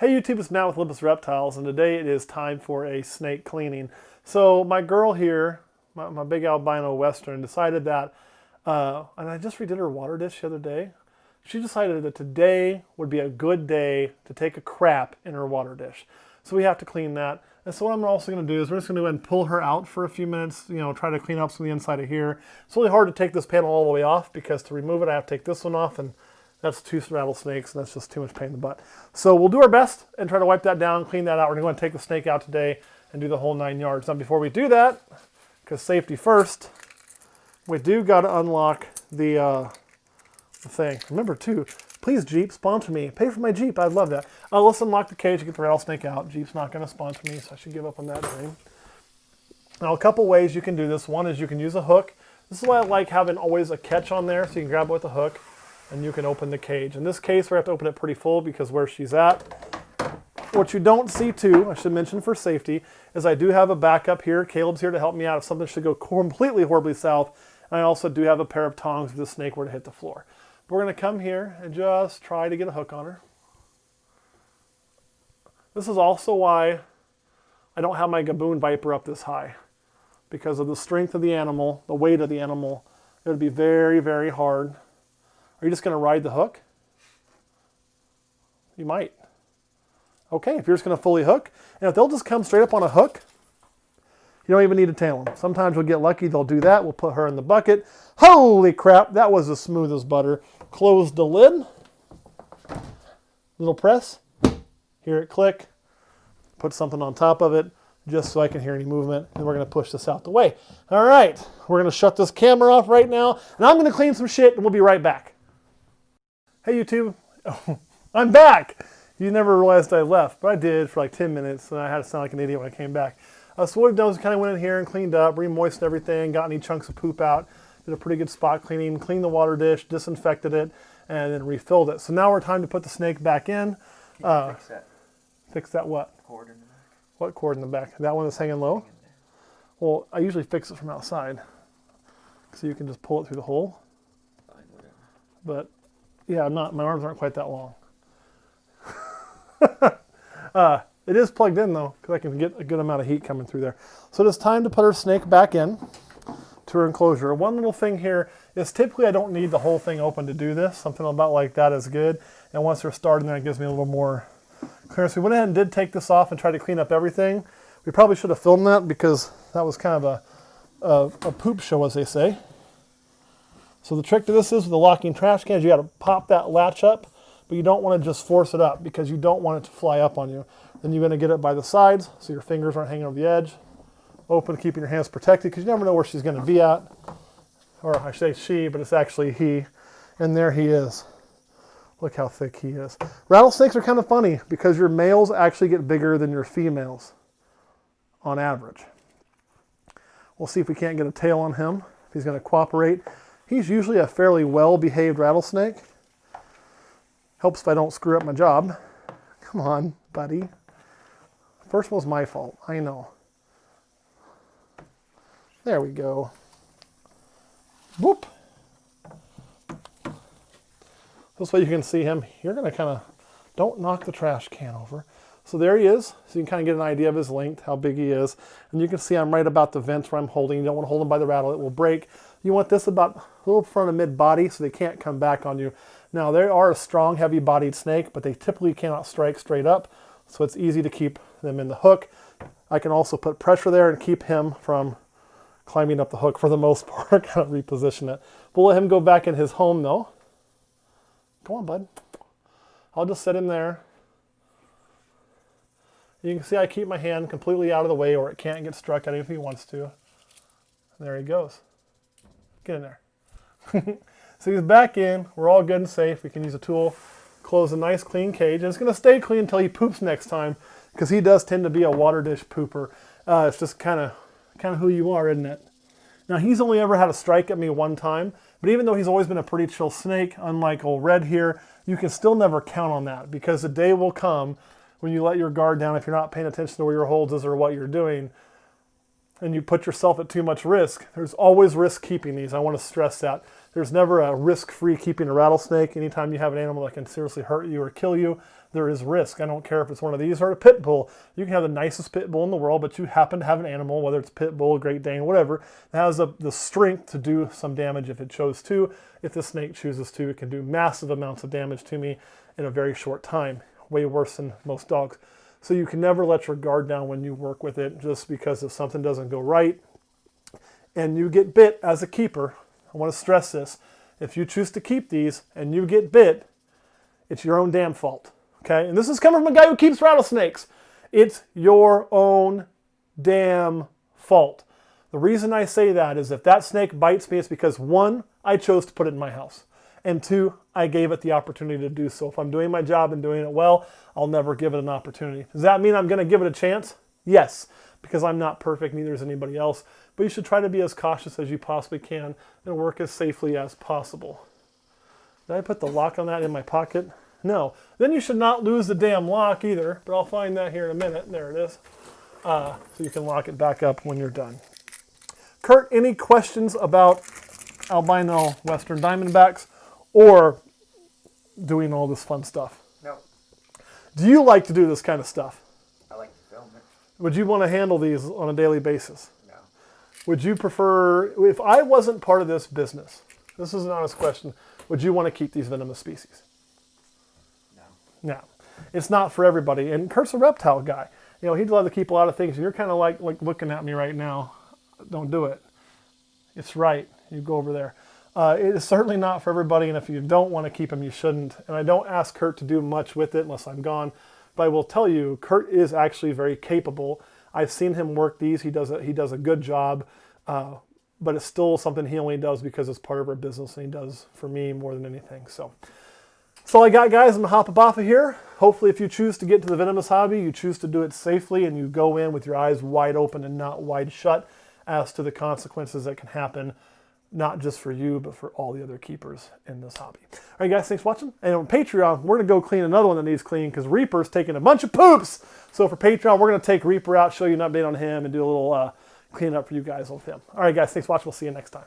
Hey YouTube, it's Matt with Olympus Reptiles, and today it is time for a snake cleaning. So my girl here, my big albino western, decided that, and I just redid her water dish the other day. She decided that today would be a good day to take a crap in her water dish. So we have to clean that. And so what I'm also going to do is we're just going to go ahead and pull her out for a few minutes, try to clean up some of the inside of here. It's really hard to take this panel all the way off because to remove it I have to take this one off, and that's 2 rattlesnakes, and that's just too much pain in the butt. So we'll do our best and try to wipe that down, clean that out. We're going to take the snake out today and do the whole 9 yards. Now before we do that, because safety first, we do got to unlock the thing. Remember too, please Jeep, sponsor me. Pay for my Jeep, I'd love that. Let's unlock the cage and get the rattlesnake out. Jeep's not going to sponsor me, so I should give up on that dream. Now a couple ways you can do this. One is you can use a hook. This is why I like having always a catch on there, so you can grab it with a hook and you can open the cage. In this case, we have to open it pretty full because where she's at. What you don't see too, I should mention for safety, is I do have a backup here. Caleb's here to help me out if something should go completely horribly south. And I also do have a pair of tongs if the snake were to hit the floor. But we're going to come here and just try to get a hook on her. This is also why I don't have my Gaboon Viper up this high. Because of the strength of the animal, the weight of the animal, it would be very, very hard. Are you just going to ride the hook? You might. Okay, if you're just going to fully hook, and if they'll just come straight up on a hook, you don't even need to tail them. Sometimes we'll get lucky, they'll do that. We'll put her in the bucket. Holy crap, that was as smooth as butter. Close the lid. Little press. Hear it click. Put something on top of it just so I can hear any movement, and we're going to push this out the way. All right, we're going to shut this camera off right now, and I'm going to clean some shit, and we'll be right back. Hey YouTube, I'm back. You never realized I left, but I did for like 10 minutes, and I had to sound like an idiot when I came back. So what we've done is kind of went in here and cleaned up, re-moistened everything, got any chunks of poop out, did a pretty good spot cleaning, cleaned the water dish, disinfected it, and then refilled it. So now we're time to put the snake back in. Fix that. Fix that what? Cord in the back. What cord in the back? That one that's hanging low? Well, I usually fix it from outside, so you can just pull it through the hole. Fine, whatever. But yeah, my arms aren't quite that long. It is plugged in though, because I can get a good amount of heat coming through there. So it is time to put her snake back in to her enclosure. One little thing here is typically I don't need the whole thing open to do this. Something about like that is good. And once they're started there, it gives me a little more clearance. We went ahead and did take this off and try to clean up everything. We probably should have filmed that because that was kind of a poop show, as they say. So the trick to this is with the locking trash cans, you got to pop that latch up, but you don't want to just force it up because you don't want it to fly up on you. Then you're going to get it by the sides so your fingers aren't hanging over the edge. Open, keeping your hands protected because you never know where she's going to be at. Or I say she, but it's actually he. And there he is. Look how thick he is. Rattlesnakes are kind of funny because your males actually get bigger than your females on average. We'll see if we can't get a tail on him, if he's going to cooperate. He's usually a fairly well-behaved rattlesnake. Helps if I don't screw up my job. Come on, buddy. First one was my fault, I know. There we go. Whoop. This way you can see him. You're going to kind of, don't knock the trash can over. So there he is. So you can kind of get an idea of his length, how big he is. And you can see I'm right about the vents where I'm holding. You don't want to hold him by the rattle, it will break. You want this about a little front of mid-body so they can't come back on you. Now they are a strong, heavy-bodied snake, but they typically cannot strike straight up. So it's easy to keep them in the hook. I can also put pressure there and keep him from climbing up the hook for the most part, kind of reposition it. We'll let him go back in his home though. Come on, bud. I'll just set him there. You can see I keep my hand completely out of the way or it can't get struck at him if he wants to. And there he goes. Get in there. So he's back in. We're all good and safe. We can use a tool, close a nice clean cage. And it's going to stay clean until he poops next time because he does tend to be a water dish pooper. It's just kind of who you are, isn't it? Now he's only ever had a strike at me one time, but even though he's always been a pretty chill snake, unlike old Red here, you can still never count on that because the day will come when you let your guard down if you're not paying attention to where your holds is or what you're doing, and you put yourself at too much risk. There's always risk keeping these. I want to stress that. There's never a risk-free keeping a rattlesnake. Anytime you have an animal that can seriously hurt you or kill you, there is risk. I don't care if it's one of these or a pit bull. You can have the nicest pit bull in the world, but you happen to have an animal, whether it's pit bull, Great Dane, whatever, that has the strength to do some damage if it chose to. If the snake chooses to, it can do massive amounts of damage to me in a very short time, way worse than most dogs. So you can never let your guard down when you work with it, just because if something doesn't go right and you get bit as a keeper. I want to stress this. If you choose to keep these and you get bit, it's your own damn fault. Okay? And this is coming from a guy who keeps rattlesnakes. It's your own damn fault. The reason I say that is if that snake bites me, it's because, one, I chose to put it in my house. And two, I gave it the opportunity to do so. If I'm doing my job and doing it well, I'll never give it an opportunity. Does that mean I'm going to give it a chance? Yes, because I'm not perfect, neither is anybody else. But you should try to be as cautious as you possibly can and work as safely as possible. Did I put the lock on that in my pocket? No. Then you should not lose the damn lock either, but I'll find that here in a minute. There it is. So you can lock it back up when you're done. Kurt, any questions about albino western diamondbacks or doing all this fun stuff? No. Do you like to do this kind of stuff? I like to film it. Would you want to handle these on a daily basis? No. Would you prefer, if I wasn't part of this business, this is an honest question, would you want to keep these venomous species? No. No. It's not for everybody. And Kurt's a reptile guy. You know, he'd love to keep a lot of things. And you're kind of like looking at me right now. Don't do it. It's right. You go over there. It is certainly not for everybody, and if you don't want to keep them, you shouldn't. And I don't ask Kurt to do much with it unless I'm gone. But I will tell you, Kurt is actually very capable. I've seen him work these. He does a good job, but it's still something he only does because it's part of our business, and he does for me more than anything. So that's all I got, guys. I'm going to hop up off of here. Hopefully, if you choose to get to the venomous hobby, you choose to do it safely, and you go in with your eyes wide open and not wide shut as to the consequences that can happen, not just for you, but for all the other keepers in this hobby. All right, guys, thanks for watching. And on Patreon, we're going to go clean another one that needs cleaning because Reaper's taking a bunch of poops. So for Patreon, we're going to take Reaper out, show you an update on him, and do a little cleaning up for you guys with him. All right, guys, thanks for watching. We'll see you next time.